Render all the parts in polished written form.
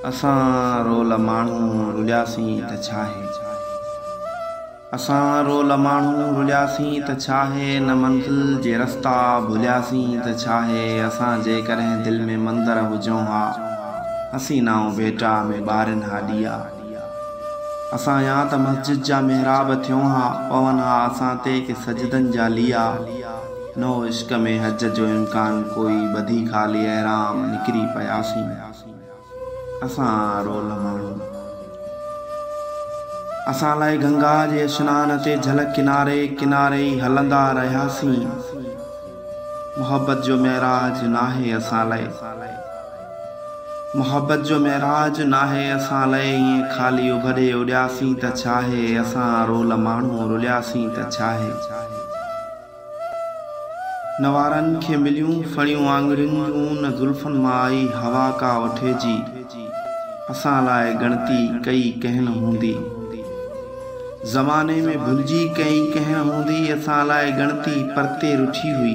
असां रोल माण्हू रुलियासीं त छा आहे। असां रोल माण्हू रुलियासीं त छा आहे। न मंज़िल जे रस्ता भुलियासीं त छा आहे। असां जेकॾहिं दिलि में मंदर हुजूं हा, हसीनाऊं भेटा में ॿारनि हा ॾिया। असां या त मस्जिद जा महराब थियूं हा, पवनि हा असां ते के सजदनि जा लिया। नो इश्क में हज जो इम्कान कोई, ॿधी ख़ाली अहराम निकिरी पियासीं। असां रोल माण्हू असां लाइ गंगा जे सनान ते झलक किनारे किनारे ई हलंदा रहियासीं। मोहब्बत जो महराज नाहे असां लाइ, मोहब्बत जो महराज नाहे असां लाइ। ईअं ख़ाली उभरे उॾियासीं त छा आहे। असां रोल माण्हू रुलियासीं त छा आहे। न वारनि खे मिलियूं फणियूं आङुरियुनि जूं, न ज़ुल्फ़नि मां आई हवा का वठे जी। असां लाइ गणती कई कंहिं न हूंदी, ज़माने में भुलिजी कई कंहिं न हूंदी। असां लाइ गणती परते रुठी हुई।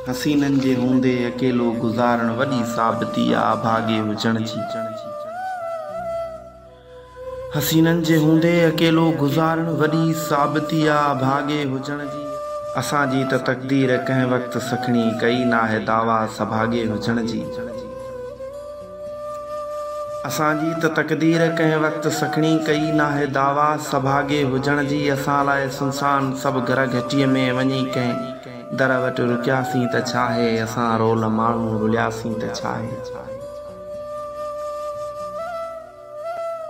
हसीननि जे हूंदे अकेलो गुज़ारण वॾी साबिती आ भाॻे हुजण जी। हसीननि जे हूंदे अकेलो गुज़ारण वॾी साबिती आ भाॻे हुजण जी। असांजी त तक़दीर कंहिं वक़्तु सखणी कई नाहे दावा सभाॻे हुजण जी। असांजी त तक़दीर कंहिं वक़्तु सखणी कई नाहे दावा सभाॻे हुजण जी। असां लाइ सुनसान सभु घर घटीअ में वञी कंहिं दर वटि रुकियासीं त छा आहे। असां रोल माण्हू रुलियासीं त छा आहे।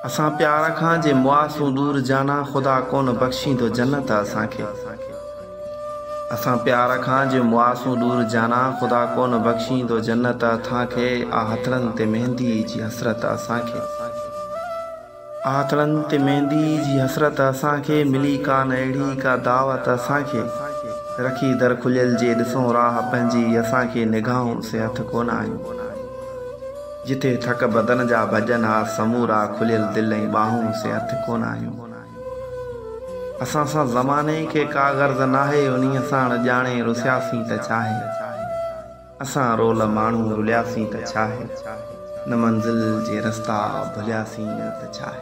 असां प्यार खां जे मुआसूं दूर जाना, ख़ुदा कोन बख़्शींदो जन्नत असांखे। असां प्यार खां जे मुआसूं दूर जाना, ख़ुदा कोन बख़्शींदो जन्नत असांखे। आहतड़नि ते मेहंदी जी हसरत असांखे, आहतड़नि ते मेहंदी जी हसरत असांखे। मिली कान अहिड़ी का दावत असांखे, रखी दर खुलियल जे ॾिसूं राह पंहिंजी। असांखे निगाहूं से हथ कोन आहियूं, जिथे थक बदन जा भॼन हा समूरा। खुलियल दिलि ऐं ॿाहूं से हथ कोन आहियूं। असां सां ज़माने खे का गर्ज़ नाहे, उन्हीअ साण ॼाणे रुसियासीं त छा आहे। असां रोल माण्हू रुलियासीं त छा आहे। न मंज़िल जे रस्ता भुलियासीं त छा आहे।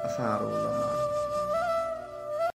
असां रोल